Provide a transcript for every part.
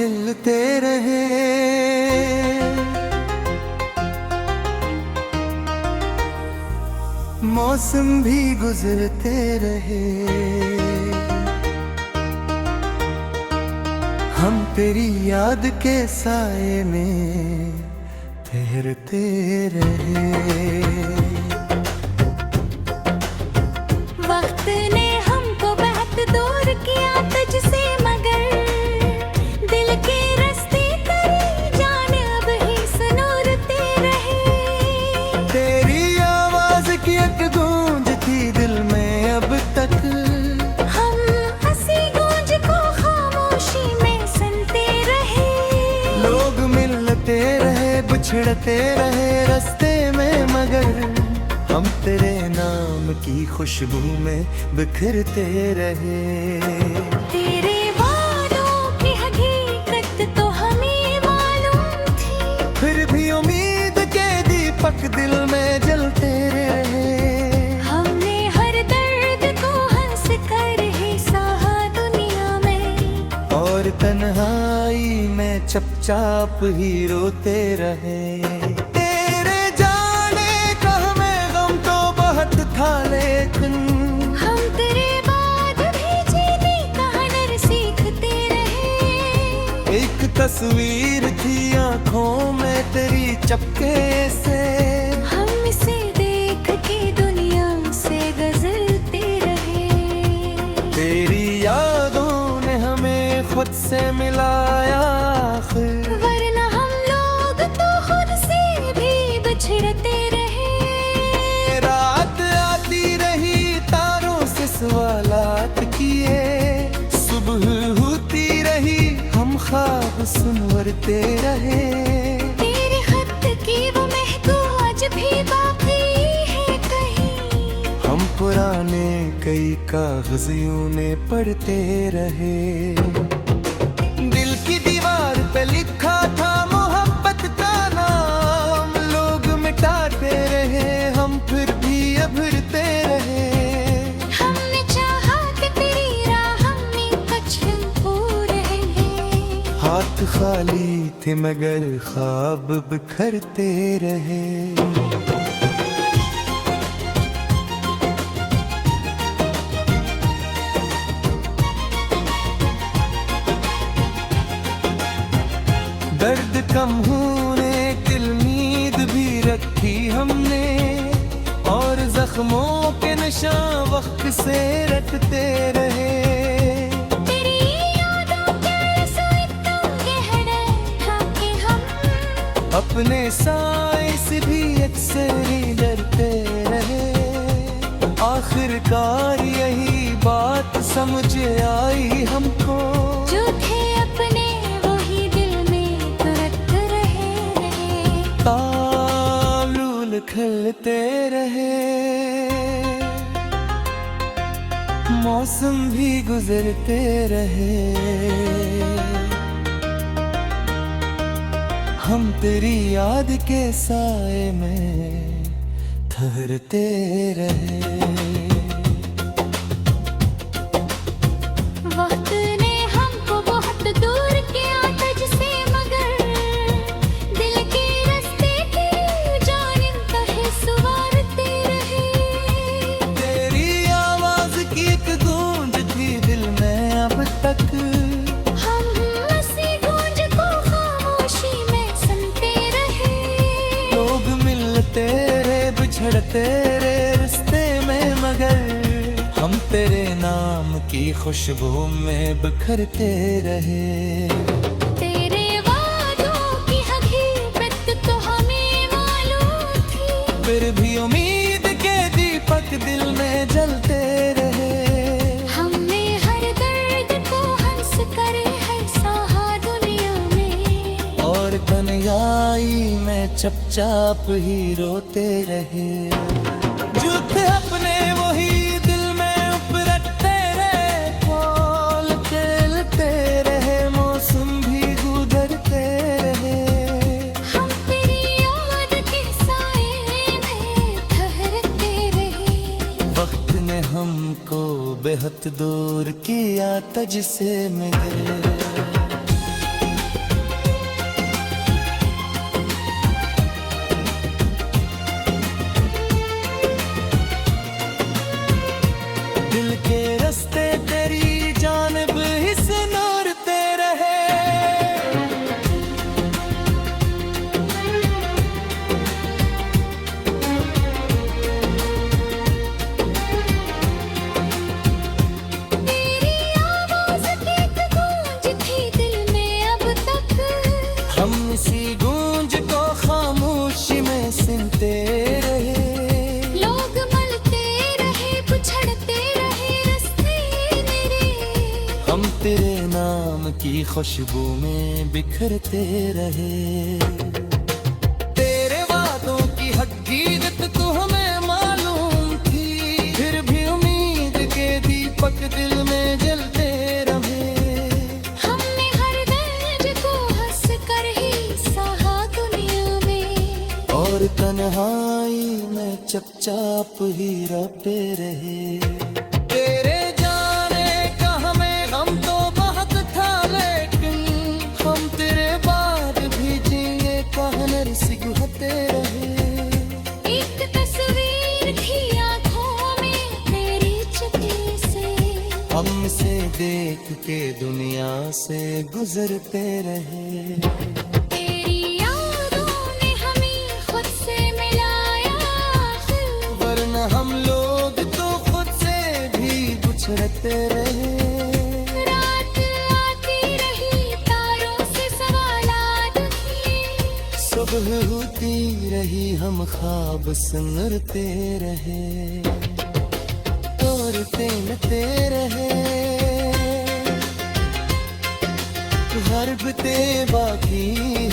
खिलते रहे, मौसम भी गुजरते रहे, हम तेरी याद के साए में ठहरते रहे। वक्त ने हमको बहुत दूर किया तुझसे, मगर दिल के रास्ते तेरी जान अब ही सुनूरते रहे। तेरी आवाज की एक गूंज थी दिल में अब तक, हम हंसी गूंज को खामोशी में सुनते रहे। लोग मिलते रहे बिछड़ते रहे रास्ते में, मगर हम तेरे नाम की खुशबू में बिखरते रहे। तेरे वादों की हकीकत तो हमें मालूम थी, फिर भी उम्मीद के दीपक दिल में जलते रहे। हमने हर दर्द को हंस कर ही सहा दुनिया में, और तन्हाई में चुपचाप ही रोते रहे। तेरे जाने का हमें गम तो बहुत था, लेकिन हम तेरे बाद भी जीने का हुनर सीखते रहे। एक तस्वीर थी आंखों में तेरी चपके से, हम इसे देख के दुनिया से गुजरते रहे। तेरी यादों ने हमें खुद से मिलाया आखिर, वरना हम लोग तो खुद से भी बिछड़ते रहे। रात आती रही तारों से सवालात किए, सुबह होती रही हम ख्वाब सुनवरते रहे। तेरे खत की वो महक आज भी बाकी है कहीं, हम पुराने कई कागजियों ने पढ़ते रहे। दिल की दीवार पे लिखा था मोहब्बत का नाम, लोग मिटाते रहे हम फिर भी अभरते रहे। हमने चाहा कि तेरी राह में कुछ पूरे हैं, हाथ खाली थे मगर ख्वाब बिखरते रहे। दर्द कम होने की उम्मीद भी रखी हमने, और जख्मों के निशान वक्त से रटते रहे। तेरी यादों के रसोई तुम गहरे था कि हम अपने साए से भी अक्सर ही डरते रहे। आखिरकार यही बात समझ आई हमको, जो थे अपने वही दिल में तुरत रहे। तालुल खिलते रहे, मौसम भी गुजरते रहे, हम तेरी याद के साए में ठहरते रहे। वक्त ने हमको बहुत दूर किया तुझसे, मगर दिल के रास्ते की जानिम कहे सुवारते रहे। तेरी आवाज की एक गूंज थी दिल में अब तक, हम हंसी गूंज को खामोशी में सुनते रहे। लोग मिलते रहे बिछड़ते रहे रिश्ते में, मगर हम तेरे नाम की खुशबू में बिखरते रहे। तेरे वादों की हकीकत तो हमें मालूम थी, फिर भी उम्मीद के दीपक दिल में जलते रहे। हमने हर दर्द को हंस कर हर सहा दुनिया में, और तन्हाई में चुपचाप ही रोते रहे। जो थे अपने वही दिल में उपरते रहे, फूल खिलते रहे, मौसम भी गुजरते रहे। हम तेरी याद के साए में ठहरते रहे। वक्त ने हमको बेहद दूर किया तुझसे मिले। तेरे नाम की खुशबू में बिखरते रहे। तेरे वादों की हकीकत तो हमें मालूम थी, फिर भी उम्मीद के दीपक दिल में जलते रहे। हमने हर दर्द को हंस कर ही सहा दुनिया में, और तन्हाई में चुपचाप ही रोते रहे। तेरे जाने का हमें गम तो बहुत था, लेकिन हम तेरे बाद भी जिए कहनर सिगहते रहे। एक तस्वीर थी आँखों में तेरी चुपके से, हमसे देख के दुनिया से गुजरते रहे। तेरी यादों ने हमें खुद से मिलाया, वरना हम लोग तो खुद से भी बिछड़ते रहे। रात आती रही तारों से सवालात किए, सुबह होती रही हम ख्वाब सुनते रहे। तोड़ते नते रहे, हरबते बाकी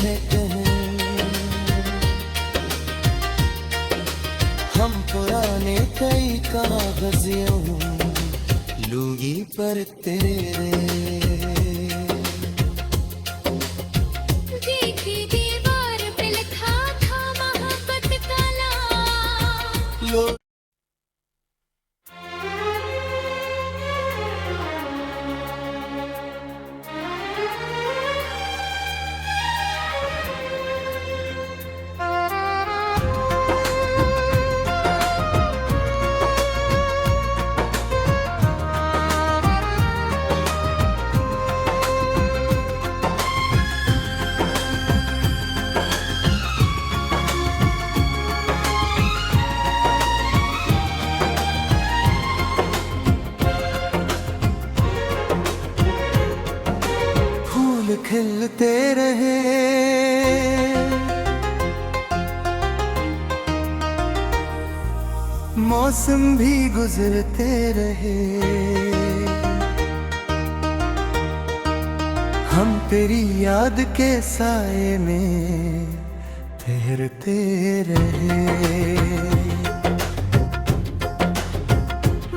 है कहीं। हम पुराने कई कागजियों लूगी पर तेरे। देखी दीवार पे लिखा था मोहब्बत का नाम। लोग खिलते रहे, मौसम भी गुजरते रहे। हम तेरी याद के साए में ठहरते रहे।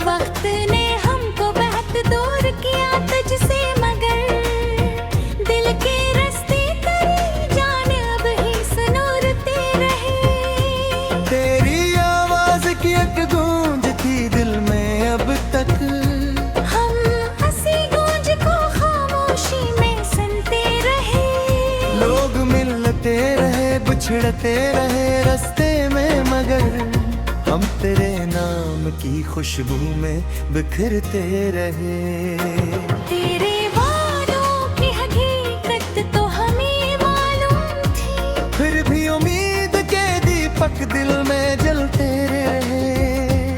वक्त ने हमको बहुत दूर किया तुझसे, मगर दिल के रास्ते तेरी जान अब ही सुनते रहे। तेरी आवाज की एक गूंज थी दिल में अब तक, हम हंसी गूंज को खामोशी में सुनते रहे। लोग मिलते रहे बिछड़ते रहे रास्ते में, मगर हम तेरे नाम की खुशबू में बिखरते रहे। तेरे वादों की हकीकत तो हमें मालूम थी, फिर भी उम्मीद के दीपक दिल में जलते रहे।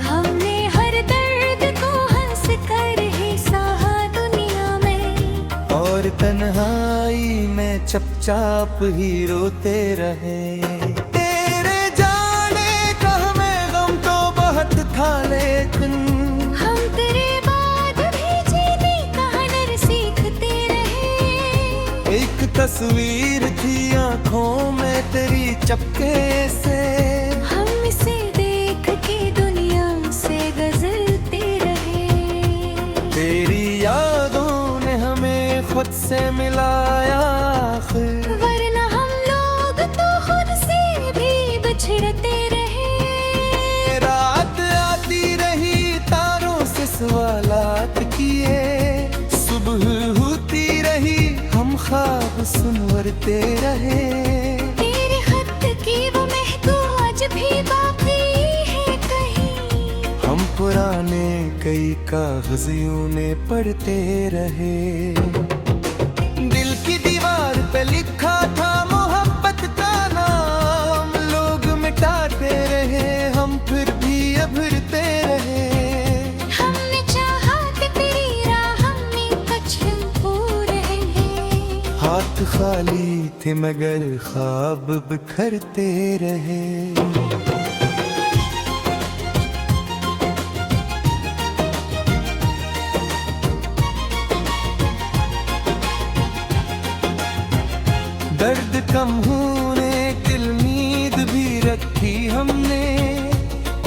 हमने हर दर्द को हंस कर ही सहा दुनिया में, और तन्हाई में चुपचाप ही रोते रहे। तेरे जाने का हमें गम तो बहुत था, लेकिन हम तेरे बाद भी जीने का हुनर सीखते रहे। एक तस्वीर थी आँखों में तेरी चपके से, हम इसे देख के दुनिया से गुजरते रहे। तेरी यादों ने हमें खुद से मिलाया आखिर, वरना हम लोग तो खुद से भी बिछड़ते रहे। रात आती रही तारों से सवालात किए, सुबह होती रही हम ख्वाब सुनवरते रहे। तेरे खत की वो महक आज भी बाकी है कहीं, हम पुराने कई कागजियों ने पढ़ते रहे। दिल की दीवार पे लिखा था मोहब्बत का नाम, लोग मिटाते रहे हम फिर भी अभरते रहे। हमने चाहा कि तेरी राह में कुछ पूरे हैं, हाथ खाली थे मगर ख्वाब बिखरते रहे। कम होने की उम्मीद भी रखी हमने,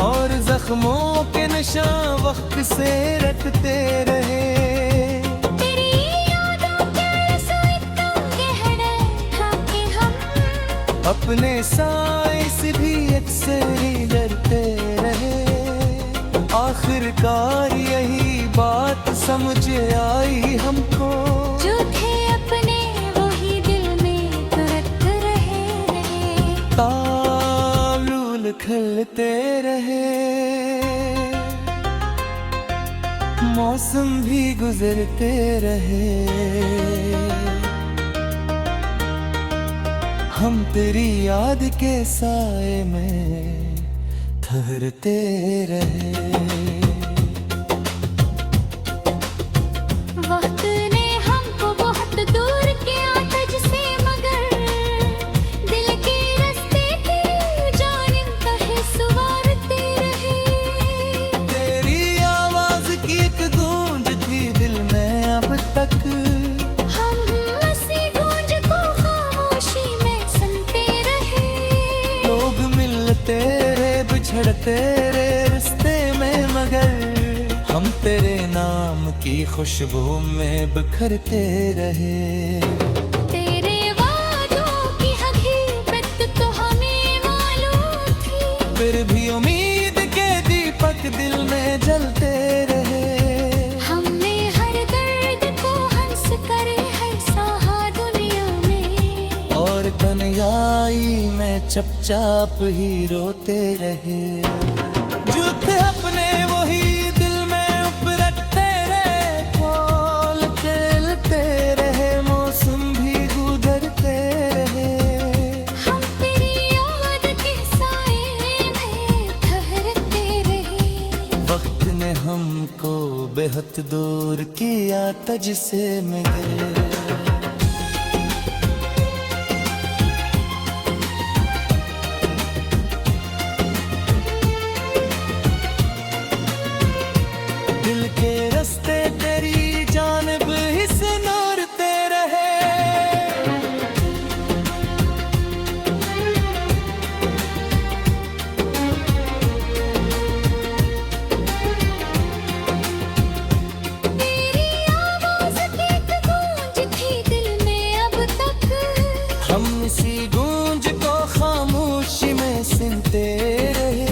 और जख्मों के निशान वक्त से रखते रहे। तेरी यादों के आंसू इतने गहरे था कि हम अपने साए से भी अक्सर ही डरते रहे। आखिरकार यही बात समझ आई हमको, जो थे अपने वही दिल में तुरत रहे। तारुल खिलते रहे, मौसम भी गुजरते रहे, हम तेरी याद के साए में ठहरते रहे। वक्त ने हमको बहुत दूर किया तुझसे, मगर दिल के रास्ते तेरी जानिब कहे संवारते रहे। तेरी आवाज की एक गूंज थी दिल में अब तक, हम उसी गूंज को खामोशी में सुनते रहे। लोग मिलते रहे बिछड़ते रहे रिश्ते में, मगर हम तेरे नाम की खुशबू में बिखरते रहे। तेरे वादों की हकीकत तो हमें मालूम थी, फिर भी उम्मीद के दीपक दिल में जलते रहे। हमने हर दर्द को हंस कर हर सहा दुनिया में, और तन्हाई में चुपचाप ही रोते रहे। जो थे अपने वही दिल में उपरते रहे, फूल खिलते रहे, मौसम भी गुजरते रहे। हम तेरी याद के साए में ठहरते रहे। वक्त ने हमको बेहद दूर किया तुझसे मिले। दिल के रास्ते तेरी जानिब ही सुनारते रहे। तेरी आवाज की एक गूंज थी दिल में अब तक, हम इसी गूंज को खामोशी में सुनते रहे।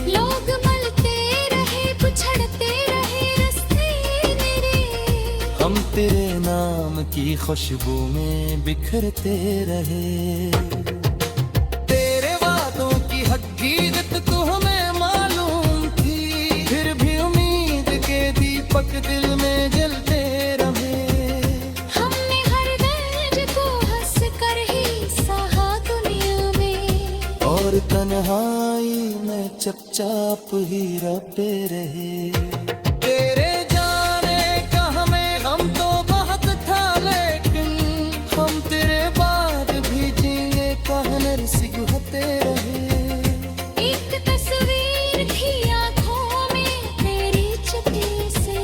लोग मिलते रहे बिछड़ते रहे रास्ते मेरे, हम तेरे नाम की खुशबू में बिखरते रहे। तेरे वादों की हकीकत तो हमें मालूम थी, फिर भी उम्मीद के दीपक दिल में जलते रहे। हमने हर दर्द को हंस कर ही सहा दुनिया में, और तन्हाई में चुपचाप ही रोते रहे। तेरे जाने का हमें हम तो बहुत था, लेकिन हम तेरे बाद भी जीने का हुनर सीखते रहे। एक तस्वीर थी आंखों में तेरी चिट्ठी से,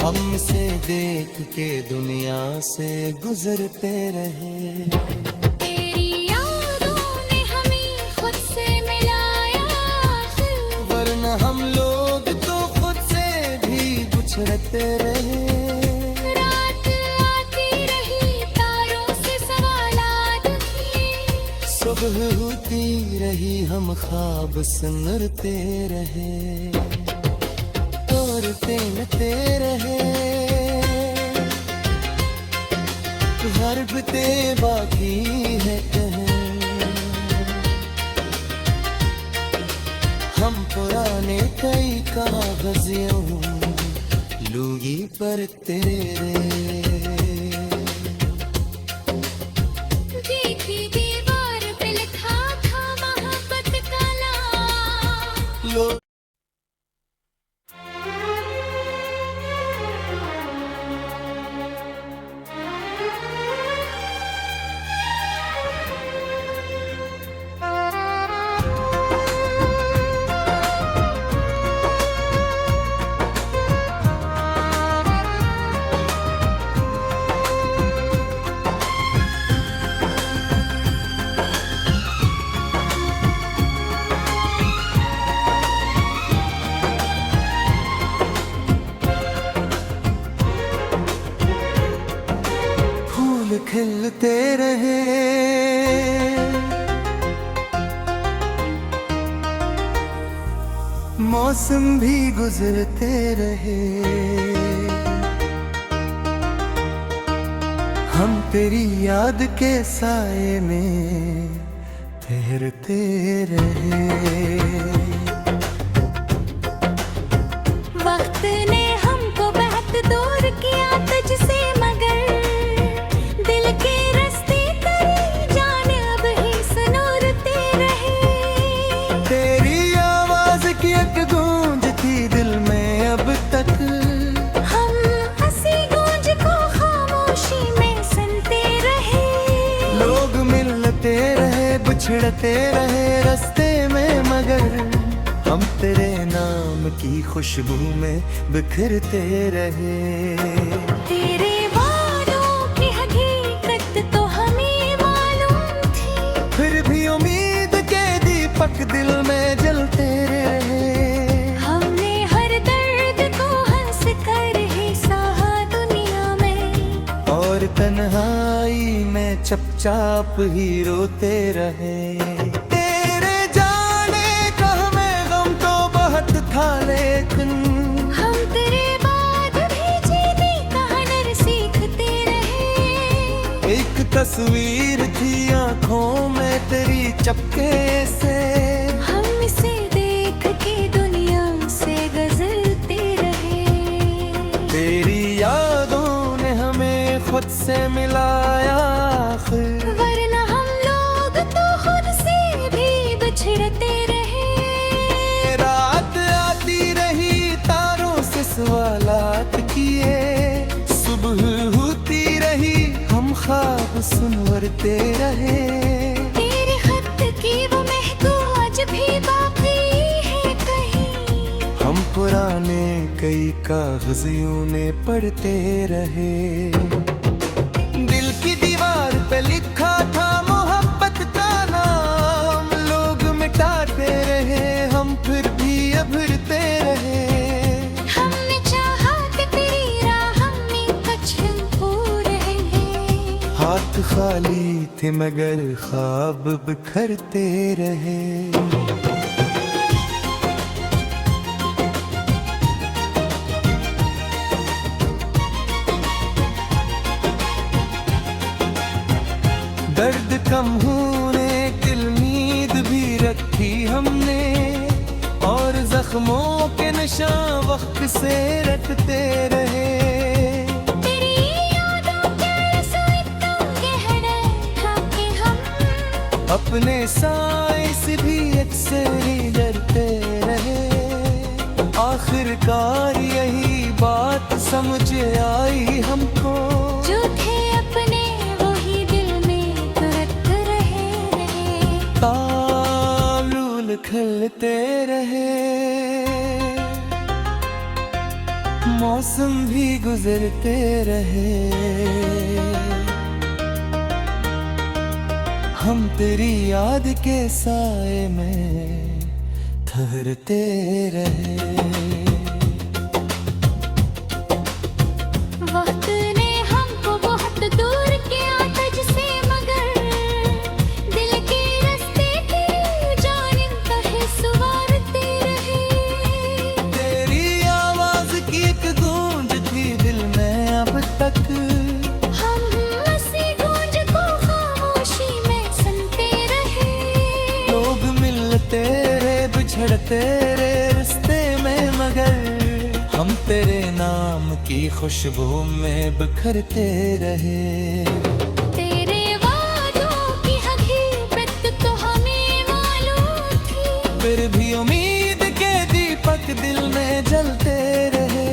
हमसे देख के दुनिया से गुजरते रहे। तेरी यादों ने हमें खुद से मिलाया आखिर, वरना हम लोग तो खुद से भी बिछड़ते रहे। रात आती रही तारों से सवालात किए, सुबह होती रही हम ख्वाब सुनते रहे, और तेरते रहे। हरबते बाकी है कहीं, हम पुराने कई कागज़ों लूंगी पर तेरे। देखी दीवार पे लिखा था मोहब्बत का नाम, लो खिलते रहे, मौसम भी गुजरते रहे, हम तेरी याद के साए में ठहरते रहे। वक्त ने हमको बहुत दूर किया तुझसे, मगर दिल के रास्ते तेरी जान अब ही सुनूरते रहे। तेरी आवाज की एक गूंज थी दिल में अब तक, हम हंसी गूंज को खामोशी में सुनते रहे। लोग मिलते रहे बिछड़ते रहे रास्ते में, मगर हम तेरे नाम की खुशबू में बिखरते रहे। तेरे वादों की हकीकत तो हमें मालूम थी, फिर भी उम्मीद के दीपक दिल में जलते रहे। हमने हर दर्द को हंस कर ही सहा दुनिया में, और तन्हाई में चुपचाप ही रोते रहे। तेरे जाने का हमें गम तो बहुत था, लेकिन हम तेरे बाद भी जीने का हुनर सीखते रहे। एक तस्वीर थी आंखों में तेरी चपके से, हम इसे देख के दुनिया से गुजरते रहे। तेरी यादों ने हमें खुद से मिलाया आखिर, वरना हम लोग तो खुद से भी बिछड़ते रहे। रात आती रही तारों से सवालात किए, सुबह होती रही हम ख्वाब सुनवरते रहे। तेरे खत की वो महक आज भी बाकी है कहीं, हम पुराने कई कागज़ यूं ने पढ़ते रहे। दिल की दीवार पे लिखा था मोहब्बत का नाम, लोग मिटाते रहे हम फिर भी अभरते रहे। हमने चाहा कि तेरी राह में कुछ पूरे हैं। हाथ खाली थे मगर ख्वाब बिखरते रहे। दर्द कम होने की उम्मीद भी रखी हमने, और जख्मों के निशान वक्त से रटते रहे। तेरी यादों के रसोई तुम गहरे था कि हम अपने साए से भी अक्सर ही डरते रहे। आखिरकार यही बात समझ आई हमको, जो थे अपने वही दिल में तुरत रहे। तालुल खिलते रहे, मौसम भी गुजरते रहे, हम तेरी याद के साए में ठहरते रहे। वक्त ने हमको बहुत दूर किया तुझसे, मगर दिल के रास्ते तेरी जान कहे सुवारते रहे। तेरी आवाज की एक गूंज थी दिल में अब तक, हम हंसी गूंज को खामोशी में सुनते रहे। लोग मिलते रहे बिछड़ते रहे रास्ते में, मगर हम तेरे नाम की खुशबू में बिखरते रहे। तेरे वादों की हकीकत तो हमें मालूम थी, फिर भी उम्मीद के दीपक दिल में जलते रहे।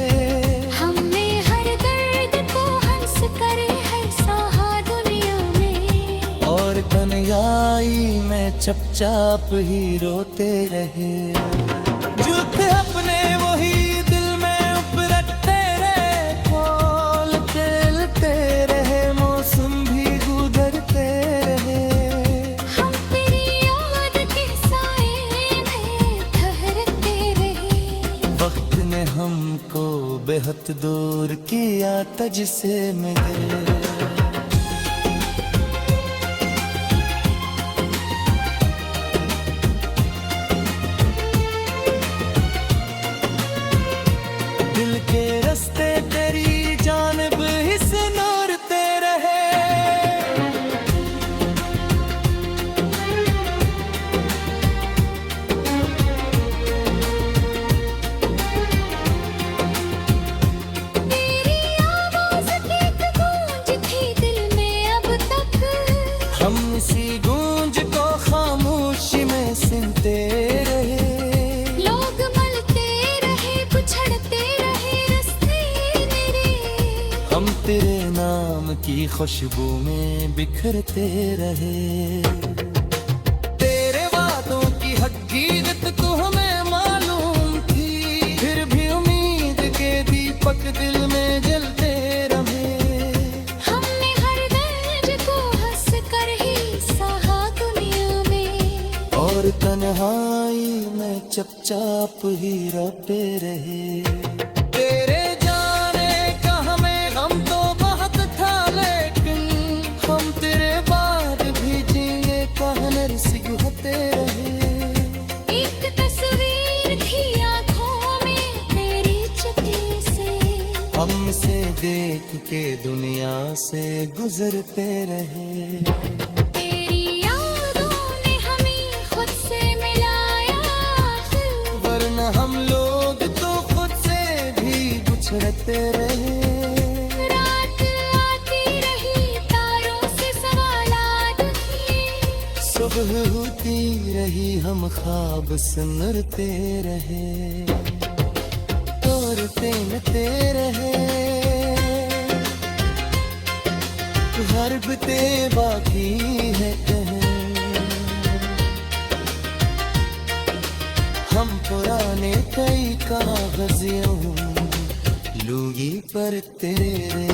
हमने हर दर्द को हंस कर है सहा दुनिया में, और तन्हाई में चुपचाप ही रोते रहे। जो थे अपने वही दिल में उपरते रहे, फूल खिलते रहे, मौसम भी गुजरते रहे। हम तेरी याद के साए में ठहरते रहे। वक्त ने हमको बेहद दूर किया तुझसे मगर तेरे नाम की खुशबू में बिखरते रहे। तेरे वादों की हकीकत तो हमें मालूम थी, फिर भी उम्मीद के दीपक दिल में जलते रहे। हमने हर दर्द को हंस कर ही सहा दुनिया में, और तन्हाई में चुपचाप ही रोते रहे। तेरे जाने का हमें गम तो बहुत था, लेकिन हम तेरे बाद भी जिए कहनर सिगहते रहे। एक तस्वीर थी आँखों में तेरी चुपके से, हमसे देख के दुनिया से गुजरते रहे। तेरी यादों ने हमें खुद से मिलाया, वरना हम लोग तो खुद से भी बिछड़ते रहे। रात आती रही तारों से सवालात किए, सुबह होती रही हम ख्वाब सुनते रहे। तोड़ते मिटते रहे, हरबते बाकी है कहीं। हम पुराने कई कागजियों लूगी पर तेरे।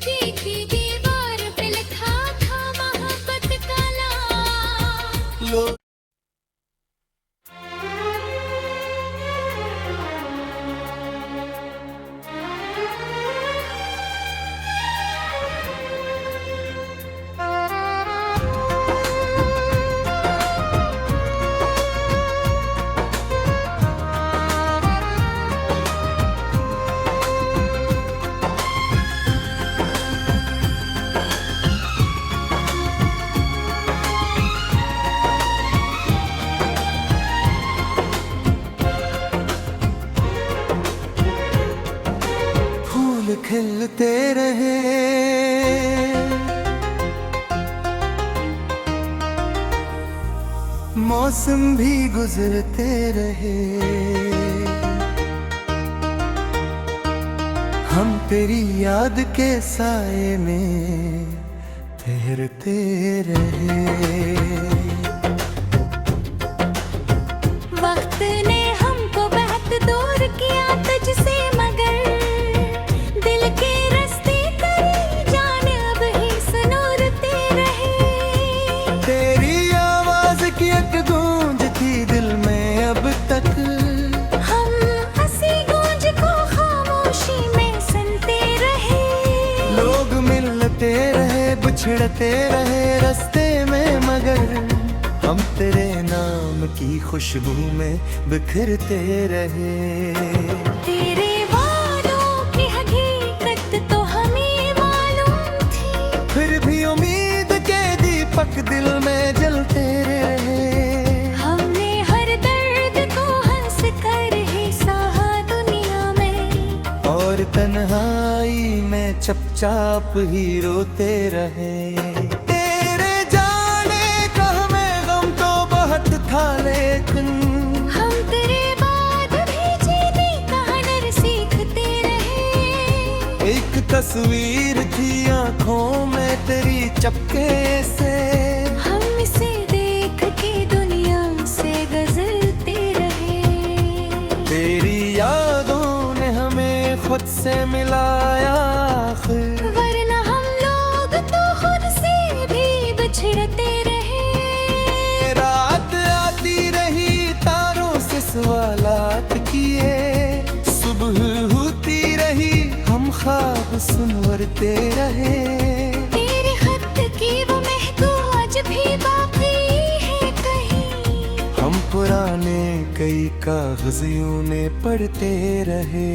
देखी दीवार पे लिखा था मोहब्बत का नाम। लो फूल खिलते रहे, मौसम भी गुजरते रहे। हम तेरी याद के साए में ठहरते रहे। वक्त ने हमको बहुत दूर किया तुझसे, मगर दिल के रास्ते तेरी जान अब ही सुनूरते रहे। तेरी आवाज की एक गूंज थी दिल में अब तक, हम हंसी गूंज को खामोशी में सुनते रहे। लोग मिलते रहे बिछड़ते रहे रास्ते में, मगर हम तेरे नाम की खुशबू में बिखरते रहे। तेरे वादों की हकीकत तो हमें मालूम थी, फिर भी उम्मीद के दीपक दिल में जलते रहे। हमने हर दर्द को हंस कर ही सहा दुनिया में, और तन्हाई में चुपचाप ही रोते रहे। तेरे जाने का हमें गम तो बहुत था, लेकिन हम तेरे बाद भी जीने का हुनर सीखते रहे। एक तस्वीर थी आँखों में तेरी चपके से, हम इसे देख के दुनिया से गुजरते रहे। तेरी यादों ने हमें खुद से मिलाया आखिर, वरना हम लोग तो खुद से भी बिछड़ते रहे। रात आती रही तारों से सवालात किए, सुबह होती रही हम ख्वाब सुनवरते रहे। तेरे खत की वो महक आज भी बाकी है कहीं, हम पुराने कई कागजियों ने पढ़ते रहे।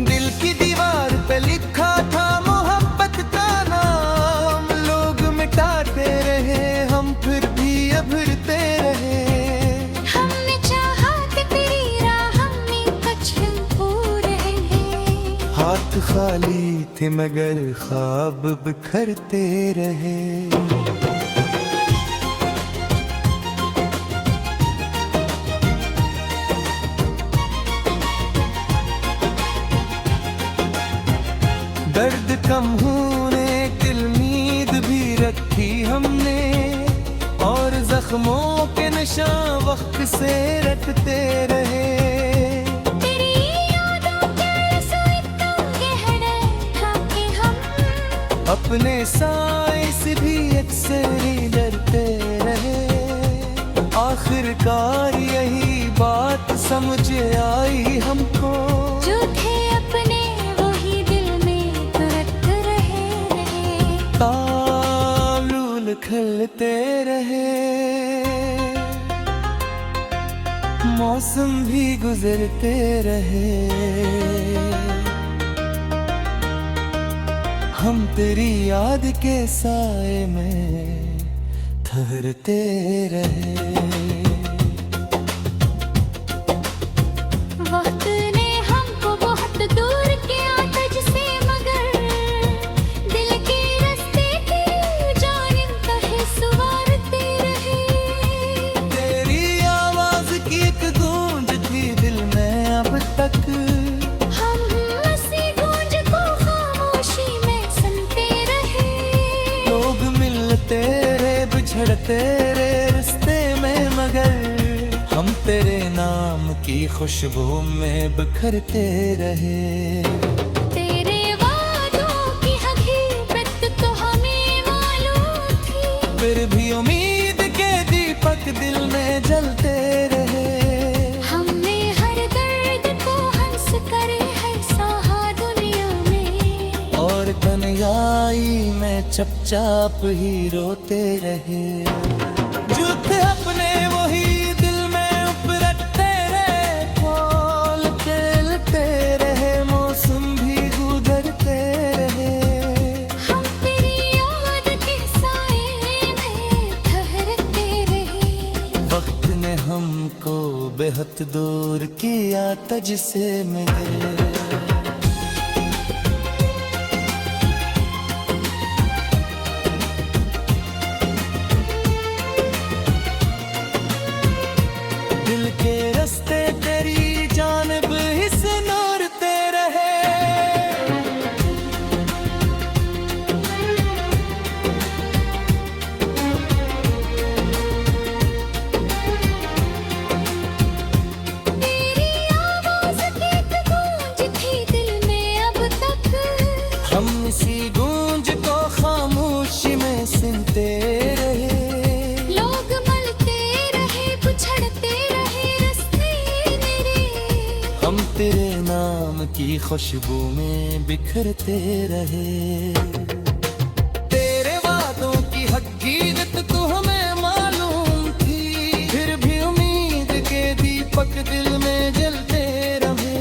दिल की दीवार पे लिखा था मोहब्बत का नाम, लोग मिटाते रहे हम फिर भी अभरते रहे। हमने चाहा कि तेरी राह में कुछ पूरे हैं। हाथ खाली थे मगर ख्वाब बिखरते रहे। कम होने की उम्मीद भी रखी हमने, और जख्मों के निशान वक्त से रटते रहे। तेरी यादों के रसोई तुम गहरे ढाके हम, अपने साए से भी अक्सर ही डरते रहे। आखिरकार यही बात समझ आई हमको, जो थे अपने वही दिल में तुरत रहे। तालुल खिलते रहे, मौसम भी गुजरते रहे, हम तेरी याद के साए में ठहरते रहे। वक्त ने हमको बहुत दूर किया तुझसे, मगर दिल के रास्ते की जानिब कहे सुवारते रहे। तेरी आवाज की एक गूंज थी दिल में अब तक, हम उसी गूंज को खामोशी में सुनते रहे। लोग मिलते रहे बिछड़ते रहे रास्ते में, मगर हम तेरे नाम की खुशबू में बिखरते रहे। तेरे वादों की हकीकत तो हमें मालूम थी, फिर भी उम्मीद के दीपक दिल में जलते रहे। हमने हर दर्द को हंस कर है सहा दुनिया में, और तन्हाई में चुपचाप ही रोते रहे। जो थे अपने वही दिल में उपरते रहे, फूल खिलते रहे, मौसम भी गुजरते रहे। हम तेरी याद के साए में ठहरते रहे। वक्त ने हमको बेहद दूर किया तुझसे मिले। दिल के रास्ते तेरी जानिब ही सुनते रहे। तेरी आवाज की एक गूंज थी दिल में अब तक, हम इसी गूंज को खामोशी में सुनते रहे। लोग मिलते रहे बिछड़ते रहे रास्ते मेरे। हम तेरे नाम की खुशबू में बिखरते रहे। तेरे वादों की हकीकत तो हमें मालूम थी, फिर भी उम्मीद के दीपक दिल में जलते रहे।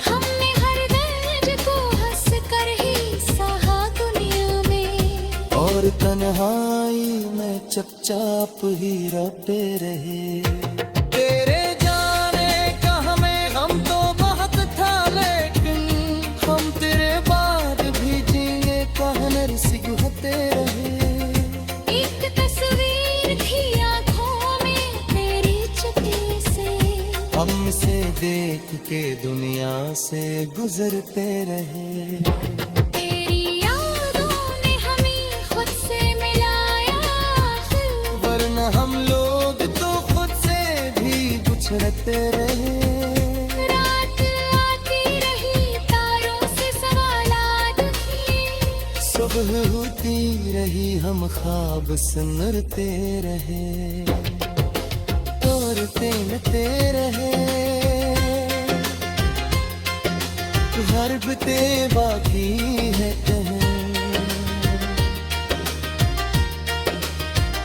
हमने हर दर्द को हंस कर ही सहा दुनिया में, और तन्हाई में चुपचाप ही रोते रहे। तेरे जाने का हमें हम तो बहुत था, लेकिन हम तेरे बाद भी जीने का हुनर सीखते रहे। एक तस्वीर थी आँखों में तेरी चुपके से, हमसे देख के दुनिया से गुजरते रहे। तेरी यादों ने हमें खुद से मिलाया, वरना हम लोग तो खुद से भी बिछड़ते रहे। रात आती रही तारों से सवालात किए, सुबह होती रही हम ख्वाब सुनते रहे। तोड़ते मिटते रहे, हरबते बाकी है कहीं।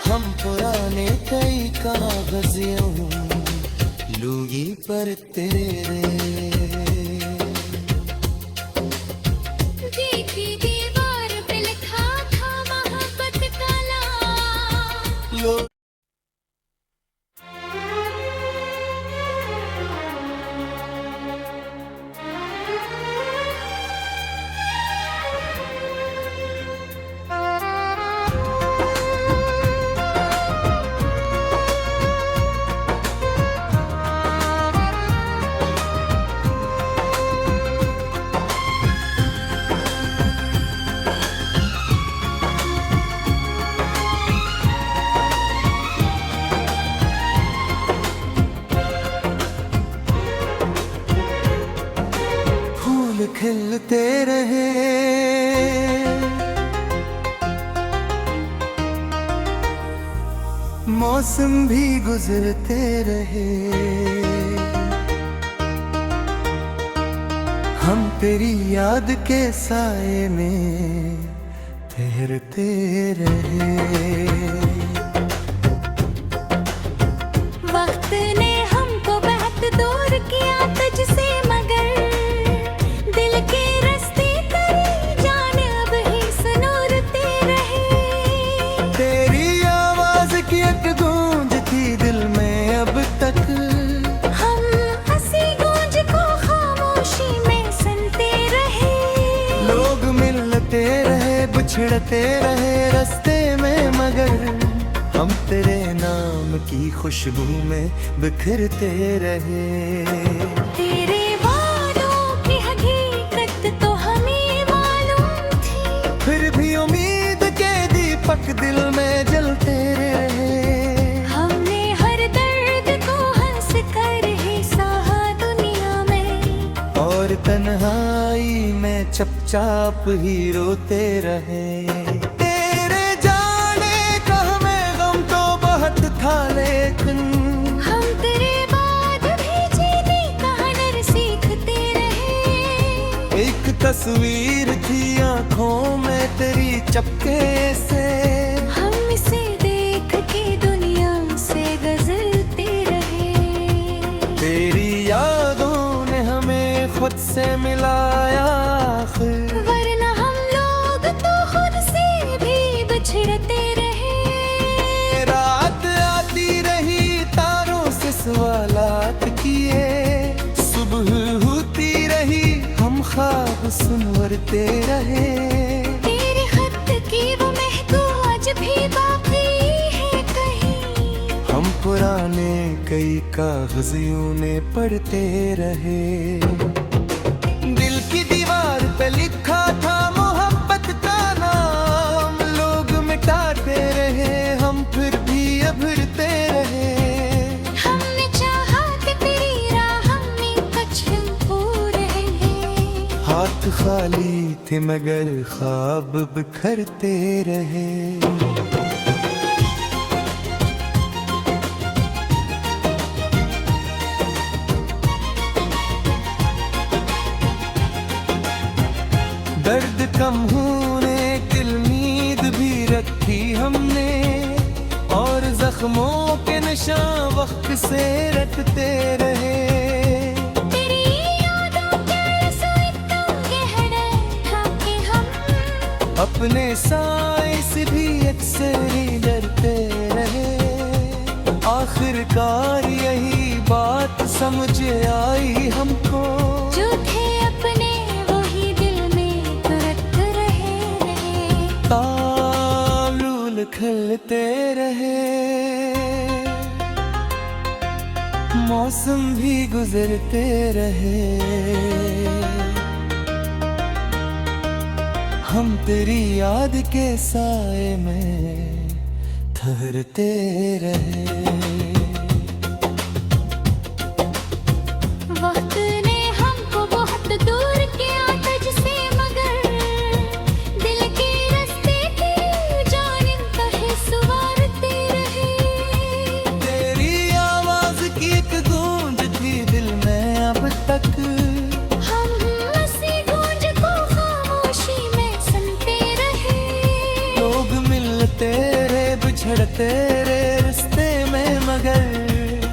हम पुराने कई कागजियों लूगी पर तेरे। देखी दीवार पे लिखा था मोहब्बत का नाम। लो मिलते रहे। मौसम भी गुजरते रहे, हम तेरी याद के साए में ठहरते रहे। वक्त ने हमको बहुत दूर किया तुझसे, मगर दिल के रास्ते तेरी जान अब ही सुनूरते रहे। तेरी आवाज की एक गूंज थी दिल में अब तक, हम हंसी गूंज को खामोशी में सुनते रहे। लोग मिलते रहे बिछड़ते रहे रास्ते में, मगर हम तेरे नाम की खुशबू में बिखरते रहे। तेरे वादों की हकीकत तो हमें मालूम थी, फिर भी उम्मीद के दीपक दिल में जलते रहे। हमने हर दर्द को हंस कर ही सहा दुनिया में, और तन्हाई में चुपचाप ही रोते रहे। तेरे जाने का हमें गम तो बहुत था, लेकिन हम तेरे बाद भी जीने का हुनर सीखते रहे। एक तस्वीर थी आंखों में तेरी चपके से, हम इसे देख के दुनिया से गुजरते रहे। तेरी यादों ने हमें खुद से मिलाया आखिर, वरना हम लोग तो खुद से भी बिछड़ते रहे। रात आती रही तारों से सवालात किए, सुबह होती रही हम ख्वाब सुनवरते रहे। तेरे खत की वो महक आज भी बाकी है कहीं, हम पुराने कई कागज यूं पढ़ते रहे। दिल की दीवार पे लिखा था मोहब्बत का नाम, लोग मिटाते रहे हम फिर भी अभरते रहे। हमने चाहा कि तेरी राह में कुछ पूरे हैं। हाथ खाली थे मगर ख्वाब बिखरते रहे। दर्द कम होने की उम्मीद भी रखी हमने, और जख्मों के निशान वक्त से रखते रहे। तेरी यादों के रसोई तो गहरे था कि हम अपने साए से भी अक्सर ही डरते रहे। आखिरकार यही बात समझ आई हमको, जो थे अपने वही दिल में तुरत रहे। तारुल खिलते रहे, मौसम भी गुजरते रहे, हम तेरी याद के साए में ठहरते रहे। वक्त ने हमको बहुत दूर किया तुझसे, मगर दिल के रास्ते तेरी जान कहे सुवारते रहे। तेरी आवाज की एक गूंज थी दिल में अब तक, हम उसी गूंज को खामोशी में सुनते रहे। लोग मिलते रहे बिछड़ते रहे रिश्ते में, मगर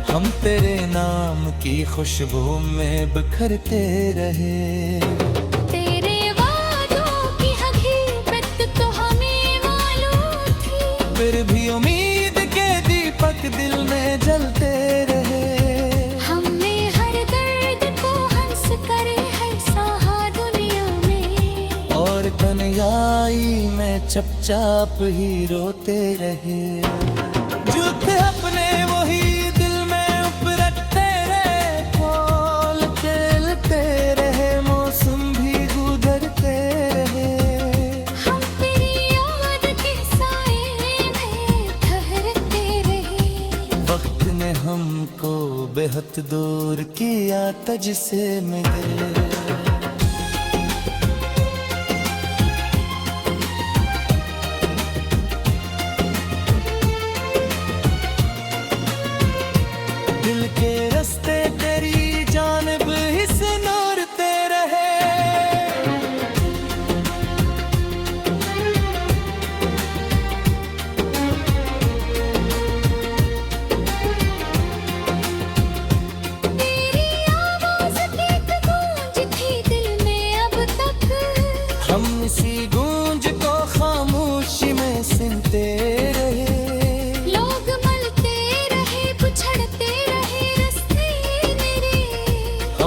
हम तेरे नाम की खुशबू में बिखरते रहे। तेरे वादों की हकीकत तो हमें मालूम थी, फिर भी उम्मीद के दीपक दिल में जलते रहे। हमने हर दर्द को हंस कर है सहा दुनिया में, और तन्हाई में चुपचाप ही रोते रहे। जो थे अपने वही दिल में उपरते रहे, फूल खेलते रहे, मौसम भी गुजरते रहे। हम तेरी याद के साए में ठहरते रहे। वक्त ने हमको बेहद दूर किया तुझसे मिले।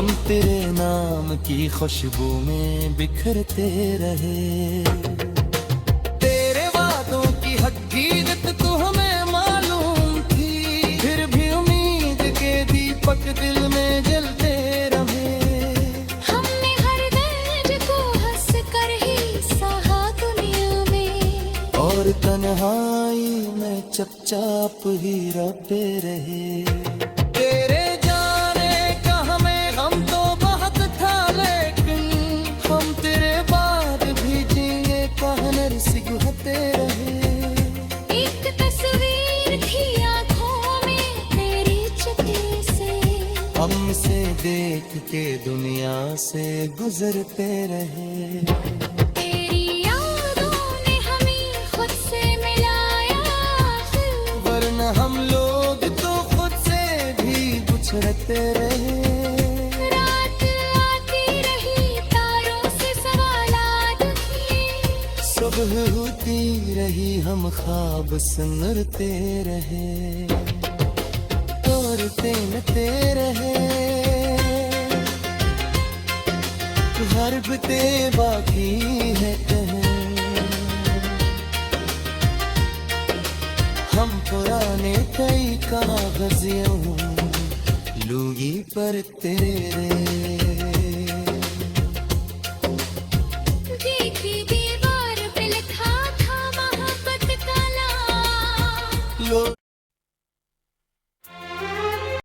हम तेरे नाम की खुशबू में बिखरते रहे। तेरे वादों की हकीकत तो हमें मालूम थी, फिर भी उम्मीद के दीपक दिल में जलते रहे। हमने हर दर्द को हंस कर ही सहा दुनिया में, और तन्हाई में चुपचाप ही रोते रहे। तेरे जाने का हमें गम तो बहुत था, लेकिन हम तेरे बाद भी जिए कहनर सिगहते रहे। एक तस्वीर थी आँखों में तेरी चुपके से, हमसे देख के दुनिया से गुजरते रहे। तेरी यादों ने हमें खुद से मिलाया, वरना हम लोग तो खुद से भी बिछड़ते रहे। रात आती रही तारों से सवालात किए, सुबह होती रही हम ख्वाब सुनते रहे। तोड़ते नते रहे, हरबते बाकी है कहें। हम पुराने कई कागज़ यूं लूगी पर तेरे